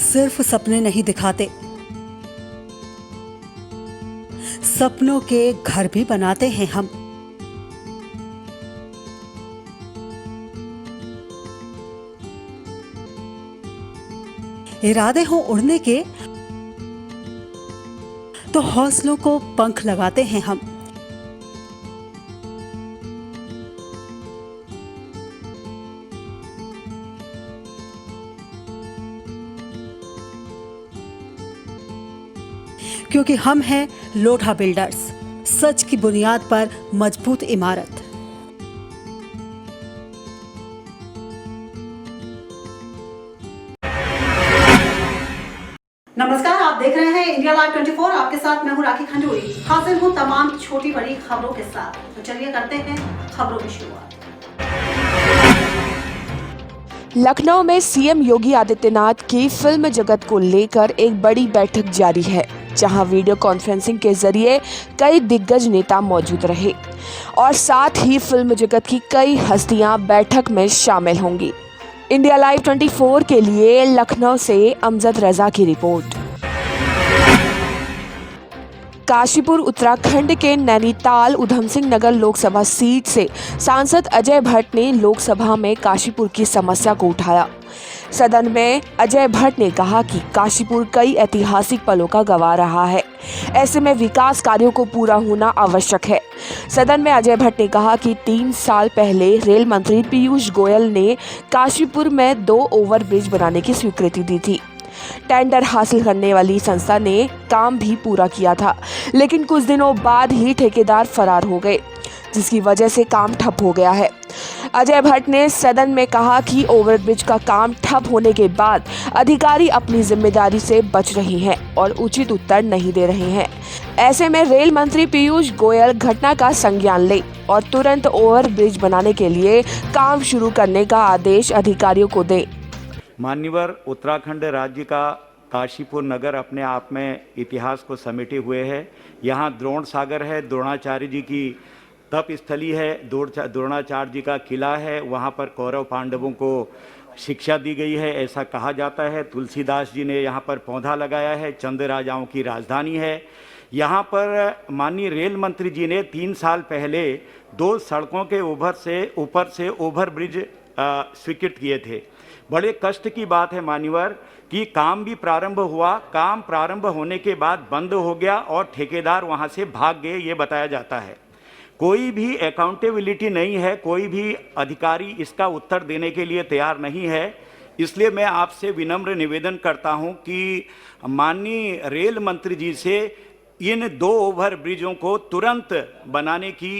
सिर्फ सपने नहीं दिखाते, सपनों के घर भी बनाते हैं हम। इरादे हो उड़ने के तो हौसलों को पंख लगाते हैं हम। क्योंकि हम हैं लोढ़ा बिल्डर्स, सच की बुनियाद पर मजबूत इमारत। नमस्कार, आप देख रहे हैं इंडिया लाइव 24। आपके साथ मैं हूं राखी खंडूरी। हाजिर हूं तमाम छोटी बड़ी खबरों के साथ। तो चलिए करते हैं खबरों की शुरुआत। लखनऊ में सीएम योगी आदित्यनाथ की फिल्म जगत को लेकर एक बड़ी बैठक जारी है, जहां वीडियो कॉन्फ्रेंसिंग के जरिए कई दिग्गज नेता मौजूद रहे और साथ ही फिल्म जगत की कई हस्तियां बैठक में शामिल होंगी। इंडिया लाइव 24 के लिए लखनऊ से अमजद रजा की रिपोर्ट। काशीपुर उत्तराखंड के नैनीताल उधम सिंह नगर लोकसभा सीट से सांसद अजय भट्ट ने लोकसभा में काशीपुर की समस्या को उठाया। सदन में अजय भट्ट ने कहा कि काशीपुर कई ऐतिहासिक पलों का गवाह रहा है, ऐसे में विकास कार्यों को पूरा होना आवश्यक है। सदन में अजय भट्ट ने कहा कि 3 साल पहले रेल मंत्री पीयूष गोयल ने काशीपुर में 2 ओवरब्रिज बनाने की स्वीकृति दी थी। टेंडर हासिल करने वाली संस्था ने काम भी पूरा किया था, लेकिन कुछ दिनों बाद ही ठेकेदार फरार हो गए, जिसकी वजह से काम ठप हो गया है। अजय भट्ट ने सदन में कहा कि ओवरब्रिज का काम ठप होने के बाद अधिकारी अपनी जिम्मेदारी से बच रही हैं और उचित उत्तर नहीं दे रहे हैं। ऐसे में रेल मंत्री पीयूष गोयल घटना का संज्ञान ले और तुरंत ओवरब्रिज बनाने के लिए काम शुरू करने का आदेश अधिकारियों को दे। मान्यवर उत्तराखंड राज्य का काशीपुर नगर अपने आप में इतिहास को समेटे हुए है। यहाँ द्रोण सागर है, द्रोणाचार्य जी की तप स्थली है, द्रोणाचार्य जी का किला है, वहाँ पर कौरव पांडवों को शिक्षा दी गई है, ऐसा कहा जाता है। तुलसीदास जी ने यहाँ पर पौधा लगाया है, चंद राजाओं की राजधानी है। यहाँ पर माननीय रेल मंत्री जी ने 3 साल पहले 2 सड़कों के ऊपर से ओवरब्रिज स्वीकृत किए थे। बड़े कष्ट की बात है मान्यवर कि काम भी प्रारंभ हुआ, काम प्रारंभ होने के बाद बंद हो गया और ठेकेदार वहाँ से भाग गए, ये बताया जाता है। कोई भी अकाउंटेबिलिटी नहीं है, कोई भी अधिकारी इसका उत्तर देने के लिए तैयार नहीं है। इसलिए मैं आपसे विनम्र निवेदन करता हूं कि माननीय रेल मंत्री जी से इन 2 ओवरब्रिजों को तुरंत बनाने की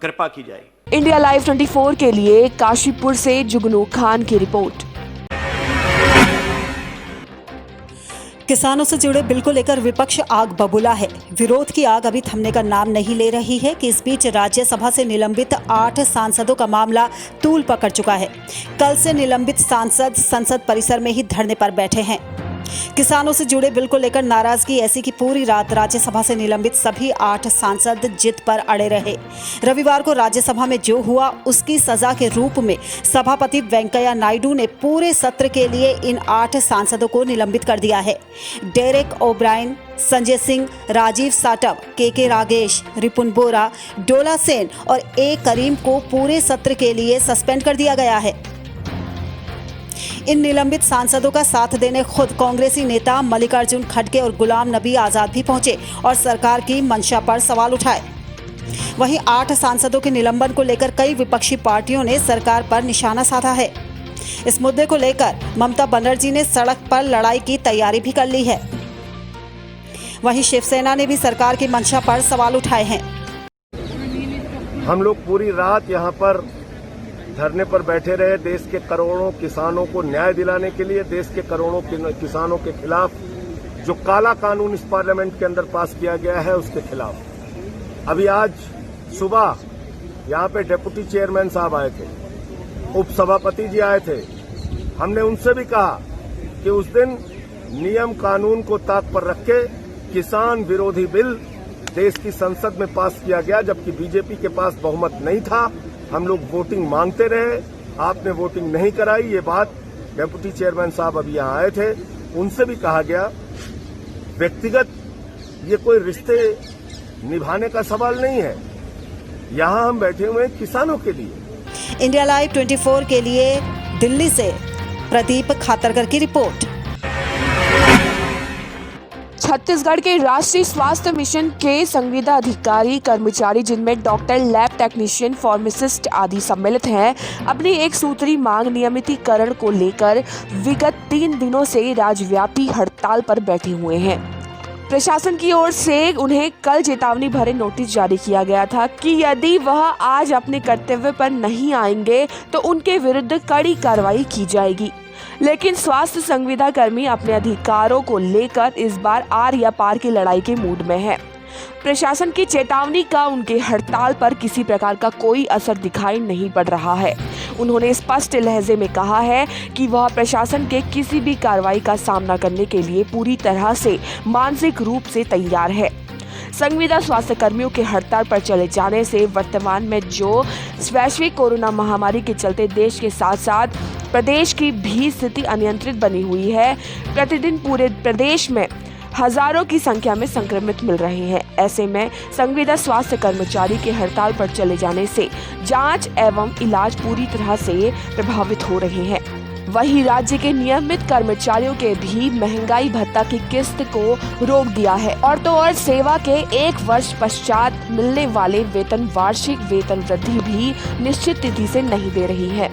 कृपा की जाए। इंडिया लाइव 24 के लिए काशीपुर से जुगनू खान की रिपोर्ट। किसानों से जुड़े बिल को लेकर विपक्ष आग बबूला है। विरोध की आग अभी थमने का नाम नहीं ले रही है कि इस बीच राज्यसभा से निलंबित 8 सांसदों का मामला तूल पकड़ चुका है। कल से निलंबित सांसद संसद परिसर में ही धरने पर बैठे हैं। किसानों से जुड़े बिल को लेकर नाराजगी ऐसी कि पूरी रात राज्यसभा से निलंबित सभी 8 सांसद जिद पर अड़े रहे। रविवार को राज्यसभा में जो हुआ उसकी सजा के रूप में सभापति वेंकैया नायडू ने पूरे सत्र के लिए इन 8 सांसदों को निलंबित कर दिया है। डेरेक ओब्रायन, संजय सिंह, राजीव साटव, के रागेश, रिपुन बोरा, डोला सेन और ए करीम को पूरे सत्र के लिए सस्पेंड कर दिया गया है। इन निलंबित सांसदों का साथ देने खुद कांग्रेसी नेता मल्लिकार्जुन खड़गे और गुलाम नबी आजाद भी पहुंचे और सरकार की मंशा पर सवाल उठाए। वहीं 8 सांसदों के निलंबन को लेकर कई विपक्षी पार्टियों ने सरकार पर निशाना साधा है। इस मुद्दे को लेकर ममता बनर्जी ने सड़क पर लड़ाई की तैयारी भी कर ली है। वहीं शिवसेना ने भी सरकार की मंशा पर सवाल उठाए हैं। हम लोग पूरी रात यहाँ पर धरने पर बैठे रहे। देश के करोड़ों किसानों को न्याय दिलाने के लिए, देश के करोड़ों किसानों के खिलाफ जो काला कानून इस पार्लियामेंट के अंदर पास किया गया है उसके खिलाफ। अभी आज सुबह यहाँ पे डिप्टी चेयरमैन साहब आए थे, उपसभापति जी आए थे। हमने उनसे भी कहा कि उस दिन नियम कानून को ताक पर रख के किसान विरोधी बिल देश की संसद में पास किया गया, जबकि बीजेपी के पास बहुमत नहीं था। हम लोग वोटिंग मांगते रहे, आपने वोटिंग नहीं कराई। ये बात डिप्टी चेयरमैन साहब अभी यहाँ आए थे, उनसे भी कहा गया। व्यक्तिगत ये कोई रिश्ते निभाने का सवाल नहीं है, यहाँ हम बैठे हुए हैं किसानों के लिए। इंडिया लाइव 24 के लिए दिल्ली से प्रदीप खातरकर की रिपोर्ट। छत्तीसगढ़ के राष्ट्रीय स्वास्थ्य मिशन के संविदा अधिकारी कर्मचारी, जिनमें डॉक्टर, लैब टेक्नीशियन, फार्मासिस्ट आदि सम्मिलित हैं, अपनी एक सूत्री मांग नियमितीकरण को लेकर विगत 3 दिनों से राज्यव्यापी हड़ताल पर बैठे हुए हैं। प्रशासन की ओर से उन्हें कल चेतावनी भरे नोटिस जारी किया गया था कि यदि वह आज अपने कर्तव्य पर नहीं आएंगे तो उनके विरुद्ध कड़ी कार्रवाई की जाएगी। लेकिन स्वास्थ्य संविदा कर्मी अपने अधिकारों को लेकर इस बार आर या पार की लड़ाई के मूड में है। प्रशासन की चेतावनी का उनके हड़ताल पर किसी प्रकार का कोई असर दिखाई नहीं पड़ रहा है। उन्होंने स्पष्ट लहजे में कहा है कि वह प्रशासन के किसी भी कार्रवाई का सामना करने के लिए पूरी तरह से मानसिक रूप से तैयार है। संविदा स्वास्थ्य कर्मियों के हड़ताल पर चले जाने से वर्तमान में जो वैश्विक कोरोना महामारी के चलते देश के साथ साथ प्रदेश की भी स्थिति अनियंत्रित बनी हुई है। प्रतिदिन पूरे प्रदेश में हजारों की संख्या में संक्रमित मिल रहे हैं। ऐसे में संविदा स्वास्थ्य कर्मचारी के हड़ताल पर चले जाने से जांच एवं इलाज पूरी तरह से प्रभावित हो रहे हैं। वहीं राज्य के नियमित कर्मचारियों के भी महंगाई भत्ता की किस्त को रोक दिया है और तो और सेवा के 1 वर्ष पश्चात मिलने वाले वेतन, वार्षिक वेतन वृद्धि भी निश्चित तिथि से नहीं दे रही है।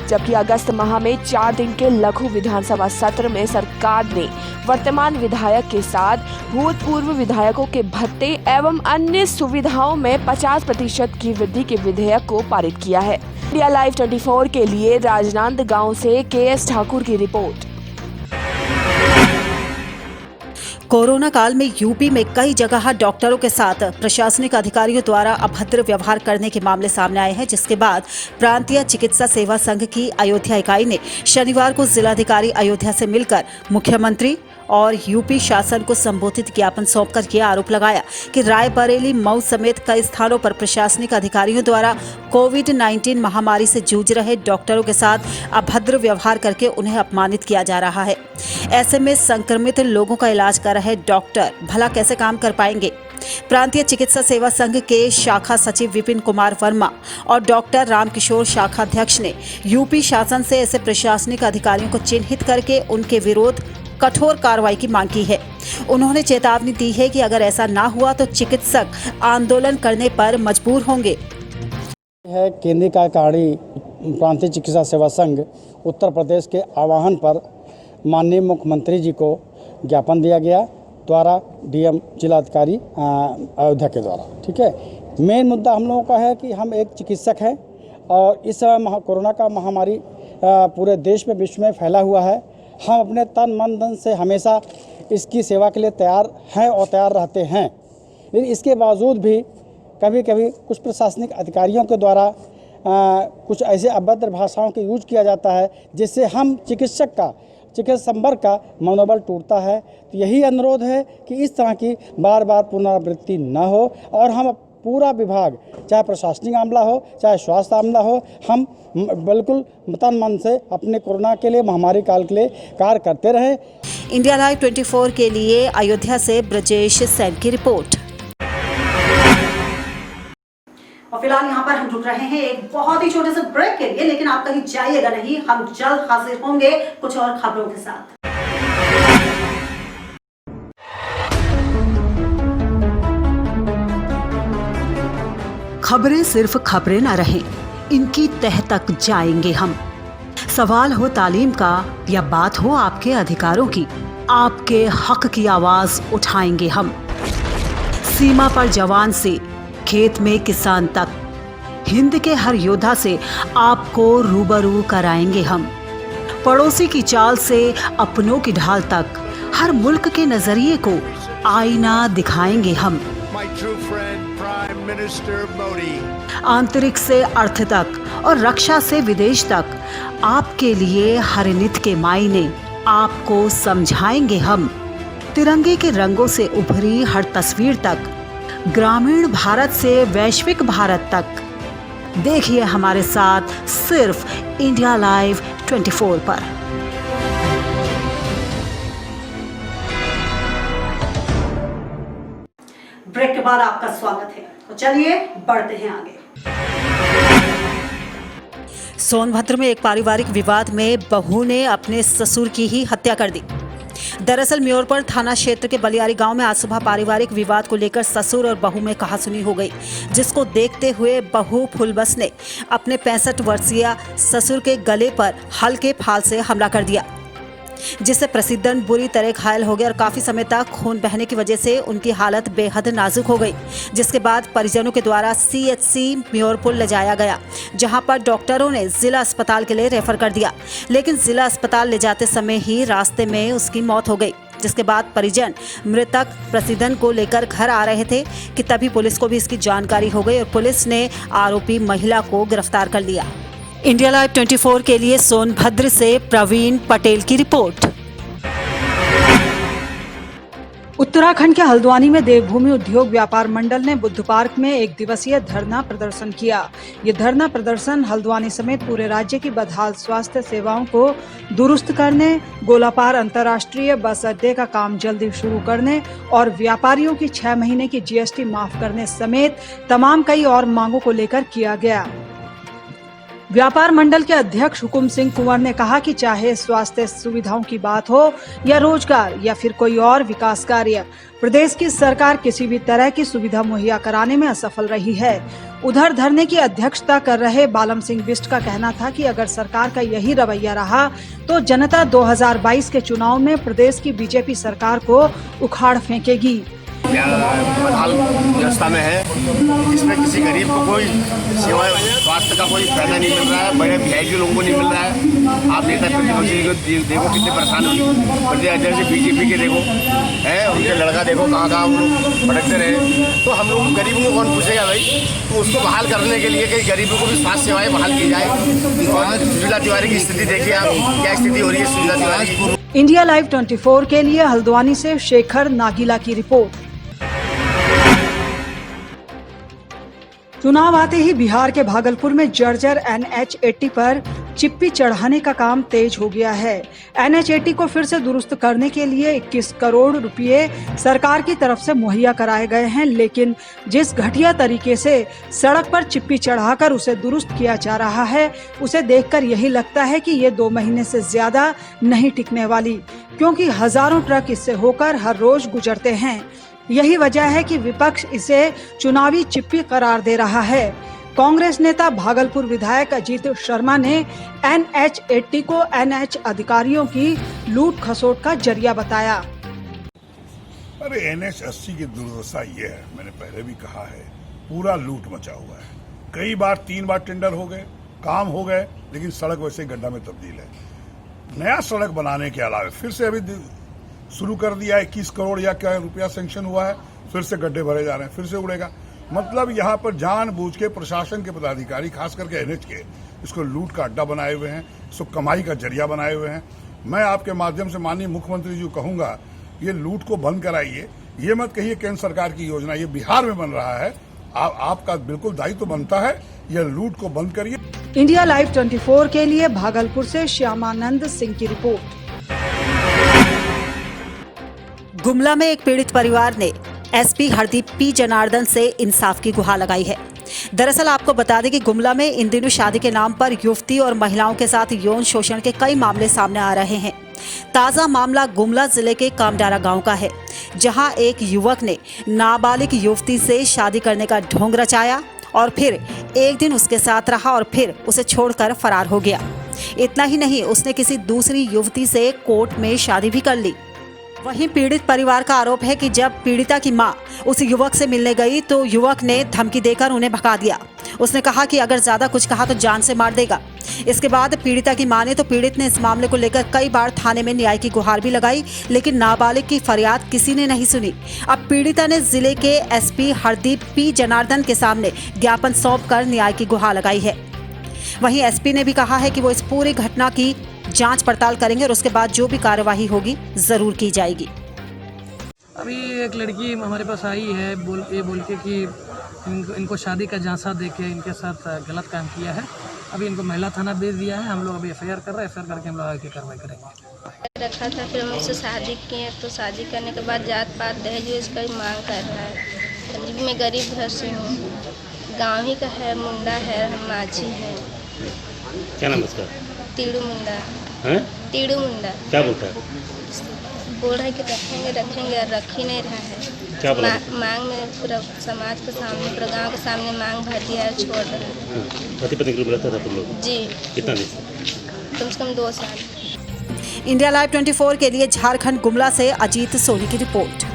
जबकि अगस्त माह में 4 दिन के लघु विधानसभा सत्र में सरकार ने वर्तमान विधायक के साथ भूतपूर्व विधायकों के भत्ते एवं अन्य सुविधाओं में 50% की वृद्धि के विधेयक को पारित किया है। इंडिया लाइव 24 के लिए राजनांदगांव से KS ठाकुर की रिपोर्ट। कोरोना काल में यूपी में कई जगह डॉक्टरों के साथ प्रशासनिक अधिकारियों द्वारा अभद्र व्यवहार करने के मामले सामने आए हैं, जिसके बाद प्रांतीय चिकित्सा सेवा संघ की अयोध्या इकाई ने शनिवार को जिलाधिकारी अयोध्या से मिलकर मुख्यमंत्री और यूपी शासन को संबोधित ज्ञापन सौंपकर यह आरोप लगाया कि रायबरेली, मऊ समेत कई स्थानों पर प्रशासनिक अधिकारियों द्वारा कोविड-19 महामारी से जूझ रहे डॉक्टरों के साथ अभद्र व्यवहार करके उन्हें अपमानित किया जा रहा है। ऐसे में संक्रमित लोगों का इलाज कर रहे डॉक्टर भला कैसे काम कर पाएंगे? प्रांतीय चिकित्सा सेवा संघ के शाखा सचिव विपिन कुमार वर्मा और डॉक्टर रामकिशोर शाखा अध्यक्ष ने यूपी शासन से ऐसे प्रशासनिक अधिकारियों को चिन्हित करके उनके विरोध कठोर कार्रवाई की मांग की है। उन्होंने चेतावनी दी है कि अगर ऐसा ना हुआ तो चिकित्सक आंदोलन करने पर मजबूर होंगे। है केंद्रीय कार्यकारिणी प्रांतीय चिकित्सा सेवा संघ उत्तर प्रदेश के आह्वान पर माननीय मुख्यमंत्री जी को ज्ञापन दिया गया द्वारा DM जिलाधिकारी अयोध्या के द्वारा। ठीक है, मेन मुद्दा हम लोगों का है कि हम एक चिकित्सक हैं और इस समय कोरोना का महामारी पूरे देश में, विश्व में फैला हुआ है। हम अपने तन मन धन से हमेशा इसकी सेवा के लिए तैयार हैं और तैयार रहते हैं, लेकिन इसके बावजूद भी कभी कभी कुछ प्रशासनिक अधिकारियों के द्वारा कुछ ऐसे अभद्र भाषाओं का यूज किया जाता है जिससे हम चिकित्सा संवर्ग का मनोबल टूटता है। तो यही अनुरोध है कि इस तरह की बार बार पुनरावृत्ति न हो और हम पूरा विभाग, चाहे प्रशासनिक मामला हो चाहे स्वास्थ्य मामला हो, हम बिल्कुल तन मन से अपने कोरोना के लिए, महामारी काल के लिए कार्य करते रहें। इंडिया लाइव 24 के लिए अयोध्या से ब्रजेश सैन की रिपोर्ट। और फिलहाल यहाँ पर हम रुक रहे हैं एक बहुत ही छोटे से ब्रेक के लिए, लेकिन आप कहीं जाइएगा नहीं, हम जल्द हाजिर होंगे कुछ और खबरों के साथ। खबरें सिर्फ खबरें न रहें, इनकी तह तक जाएंगे हम। सवाल हो तालीम का या बात हो आपके अधिकारों की, आपके हक की आवाज उठाएंगे हम। सीमा पर जवान से खेत में किसान तक, हिंद के हर योद्धा से आपको रूबरू कराएंगे हम। पड़ोसी की चाल से अपनों की ढाल तक हर मुल्क के नजरिए को आईना दिखाएंगे हम। My true friend, Prime Minister Modi. आंतरिक से अर्थ तक और रक्षा से विदेश तक आपके लिए हर नित के मायने आपको समझाएंगे हम। तिरंगे के रंगों से उभरी हर तस्वीर तक, ग्रामीण भारत से वैश्विक भारत तक, देखिए हमारे साथ सिर्फ इंडिया लाइव 24 पर। ब्रेक के बाद आपका स्वागत है। तो चलिए बढ़ते हैं आगे। सोनभद्र में एक पारिवारिक विवाद में बहू ने अपने ससुर की ही हत्या कर दी। दरअसल म्योरपुर थाना क्षेत्र के बलियारी गांव में आज सुबह पारिवारिक विवाद को लेकर ससुर और बहू में कहासुनी हो गई, जिसको देखते हुए बहू फुलबस ने अपने 65 वर्षीय ससुर के गले पर हल्के फाल से हमला कर दिया, जिससे प्रसिद्धन बुरी तरह घायल हो गए और काफी समय तक खून बहने की वजह से उनकी हालत बेहद नाजुक हो गई। जिसके बाद परिजनों के द्वारा सीएचसी म्योरपुर ले जाया गया, जहां पर डॉक्टरों ने जिला अस्पताल के लिए रेफर कर दिया, लेकिन जिला अस्पताल ले जाते समय ही रास्ते में उसकी मौत हो गई। जिसके बाद परिजन मृतक प्रसिद्धन को लेकर घर आ रहे थे कि तभी पुलिस को भी इसकी जानकारी हो गई और पुलिस ने आरोपी महिला को गिरफ्तार कर लिया। इंडिया लाइव 24 के लिए सोनभद्र से प्रवीण पटेल की रिपोर्ट। उत्तराखंड के हल्द्वानी में देवभूमि उद्योग व्यापार मंडल ने बुद्ध पार्क में एक दिवसीय धरना प्रदर्शन किया। ये धरना प्रदर्शन हल्द्वानी समेत पूरे राज्य की बदहाल स्वास्थ्य सेवाओं को दुरुस्त करने, गोलापार अंतर्राष्ट्रीय बस अड्डे का काम जल्दी शुरू करने और व्यापारियों की 6 महीने की जीएसटी माफ करने समेत तमाम कई और मांगों को लेकर किया गया। व्यापार मंडल के अध्यक्ष हुकुम सिंह कुंवर ने कहा कि चाहे स्वास्थ्य सुविधाओं की बात हो या रोजगार या फिर कोई और विकास कार्य, प्रदेश की सरकार किसी भी तरह की सुविधा मुहैया कराने में असफल रही है। उधर धरने की अध्यक्षता कर रहे बालम सिंह बिष्ट का कहना था कि अगर सरकार का यही रवैया रहा तो जनता 2022 के चुनाव में प्रदेश की बीजेपी सरकार को उखाड़ फेंकेगी। बदहाल व्यवस्था में है, इसमें किसी गरीब को कोई सेवा स्वास्थ्य का कोई फायदा नहीं मिल रहा है, बड़े वीआईपी लोगों को नहीं मिल रहा है। आप नेता प्रतिपक्ष देखो कितने परेशान हुई, प्रदेश अध्यक्ष बीजेपी के देखो है, उनके लड़का देखो कहाँ कहाँ वो लोग भटकते रहे। तो हम लोग गरीबों को कौन पूछेगा भाई? तो उसको बहाल करने के लिए कई गरीबों को भी स्वास्थ्य सेवाएं बहाल की जाए। और सुशीला तिवारी की स्थिति देखिए आप, क्या स्थिति हो रही है सुशीला तिवारी की। इंडिया लाइव 24 के लिए हल्द्वानी से शेखर नागीला की रिपोर्ट। चुनाव आते ही बिहार के भागलपुर में जर्जर NH80 पर चिप्पी चढ़ाने का काम तेज हो गया है। NH80 को फिर से दुरुस्त करने के लिए 21 करोड़ रुपए सरकार की तरफ से मुहैया कराए गए हैं, लेकिन जिस घटिया तरीके से सड़क पर चिप्पी चढ़ाकर उसे दुरुस्त किया जा रहा है, उसे देखकर यही लगता है कि ये 2 महीने से ज्यादा नहीं टिकने वाली, क्योंकि हजारों ट्रक इससे होकर हर रोज गुजरते हैं। यही वजह है कि विपक्ष इसे चुनावी चिप्पी करार दे रहा है। कांग्रेस नेता भागलपुर विधायक अजीत शर्मा ने NH80 को NH अधिकारियों की लूट खसोट का जरिया बताया। अरे NH80 की दुर्दशा ये है, मैंने पहले भी कहा है, पूरा लूट मचा हुआ है। कई बार 3 बार टेंडर हो गए, काम हो गए, लेकिन सड़क वैसे ही गड्ढा में तब्दील है। नया सड़क बनाने के अलावा फिर से अभी शुरू कर दिया, 21 करोड़ या क्या रुपया सैंक्शन हुआ है, फिर से गड्ढे भरे जा रहे हैं, फिर से उड़ेगा। मतलब यहाँ पर जानबूझ के प्रशासन के पदाधिकारी, खास करके NH के, इसको लूट का अड्डा बनाए हुए हैं, इसको कमाई का जरिया बनाए हुए हैं। मैं आपके माध्यम से माननीय मुख्यमंत्री जी को कहूंगा, ये लूट को बंद कराइए। ये मत कहिए केंद्र सरकार की योजना, ये बिहार में बन रहा है। आपका बिल्कुल दायित्व बनता है, यह लूट को बंद करिए। इंडिया लाइव 24 के लिए भागलपुर से श्यामानंद सिंह की रिपोर्ट। गुमला में एक पीड़ित परिवार ने SP हरदीप P जनार्दन से इंसाफ की गुहार लगाई है। दरअसल आपको बता दें कि गुमला में इन दिनों शादी के नाम पर युवती और महिलाओं के साथ यौन शोषण के कई मामले सामने आ रहे हैं। ताज़ा मामला गुमला जिले के कामडारा गांव का है, जहां एक युवक ने नाबालिग युवती से शादी करने का ढोंग रचाया और फिर एक दिन उसके साथ रहा और फिर उसे छोड़कर फरार हो गया। इतना ही नहीं, उसने किसी दूसरी युवती से कोर्ट में शादी भी कर ली। वहीं पीड़ित परिवार का आरोप है कि जब पीड़िता की मां उस युवक से मिलने गई तो युवक ने धमकी देकर उन्हें भगा दिया। उसने कहा कि अगर ज्यादा कुछ कहा तो जान से मार देगा। इसके बाद पीड़िता की मां ने तो पीड़ित ने इस मामले को लेकर कई बार थाने में न्याय की गुहार भी लगाई, लेकिन नाबालिग की फरियाद किसी ने नहीं सुनी। अब पीड़िता ने जिले के एसपी हरदीप पी जनार्दन के सामने ज्ञापन सौंपकर न्याय की गुहार लगाई है। वहीं एसपी ने भी कहा है कि वो इस पूरी घटना की जांच पड़ताल करेंगे और उसके बाद जो भी कार्यवाही होगी जरूर की जाएगी। अभी एक लड़की हमारे पास आई है बोल के कि इनको शादी का झांसा देके इनके साथ गलत काम किया है। अभी इनको महिला थाना भेज दिया है। हम लोग अभी एफआईआर कर रहे हैं। एफआईआर करके हम लोग आगे कार्रवाई करेंगे। रखा था, फिर हम उससे शादी किए तो शादी करने के बाद जात पात दहेज इसका ही मांग कर रहा है। मैं गरीब घर से हूँ, गाँव ही का है, मुंडा है, हम माझी है। क्या नाम उसका? तीड़ू मुंडा है? तीड़ू मुंडा। क्या बोलता है? बोल रहा है कि रखेंगे और रख ही नहीं रहा है। क्या बोला? मांग में पूरा समाज के सामने, पूरा गांव के सामने मांग भर दिया है, छोड़ रहा है। पति पत्नी ग्रुप रहता था तुम लोग? जी। कितना दिन? कम से कम 2 साल। इंडिया लाइव 24 के लिए झारखंड गुमला से अजीत सोनी की रिपोर्ट।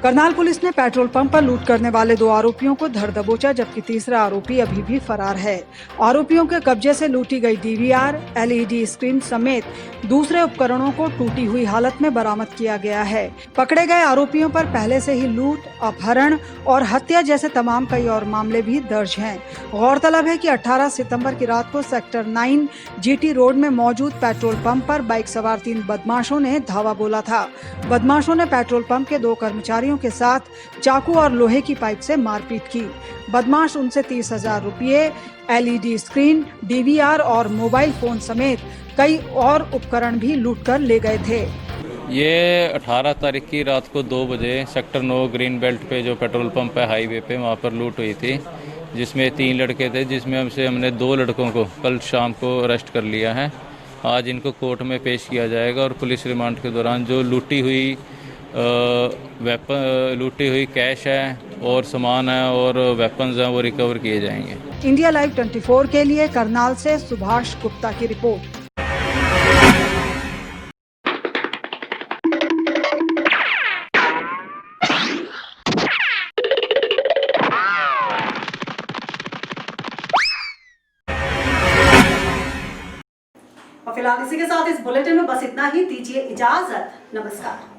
करनाल पुलिस ने पेट्रोल पंप पर लूट करने वाले 2 आरोपियों को धर दबोचा, जबकि तीसरा आरोपी अभी भी फरार है। आरोपियों के कब्जे से लूटी गई डीवीआर, एलईडी स्क्रीन समेत दूसरे उपकरणों को टूटी हुई हालत में बरामद किया गया है। पकड़े गए आरोपियों पर पहले से ही लूट, अपहरण और हत्या जैसे तमाम कई और मामले भी दर्ज हैं। गौरतलब है कि 18 सितंबर की रात को सेक्टर 9 जीटी रोड में मौजूद पेट्रोल पंप पर बाइक सवार 3 बदमाशों ने धावा बोला था। बदमाशों ने पेट्रोल पंप के 2 कर्मचारियों के साथ चाकू और लोहे की पाइप से मारपीट की। बदमाश उनसे 30,000 रुपये, एलईडी स्क्रीन, डीवीआर और मोबाइल फोन समेत कई और उपकरण भी लूटकर ले गए थे। ये 18 तारीख की रात को 2 बजे सेक्टर 9 ग्रीन बेल्ट पे जो पेट्रोल पंप है हाईवे पे, वहाँ पर लूट हुई थी, जिसमें 3 लड़के थे, जिसमें हमने 2 लड़कों को कल शाम को अरेस्ट कर लिया है। आज इनको कोर्ट में पेश किया जाएगा और पुलिस रिमांड के दौरान जो लूटी हुई कैश है और सामान है और वेपन्स हैं वो रिकवर किए जाएंगे। इंडिया लाइव 24 के लिए करनाल से सुभाष गुप्ता की रिपोर्ट। फिलहाल इसी के साथ इस बुलेटिन में बस इतना ही। दीजिए इजाजत। नमस्कार।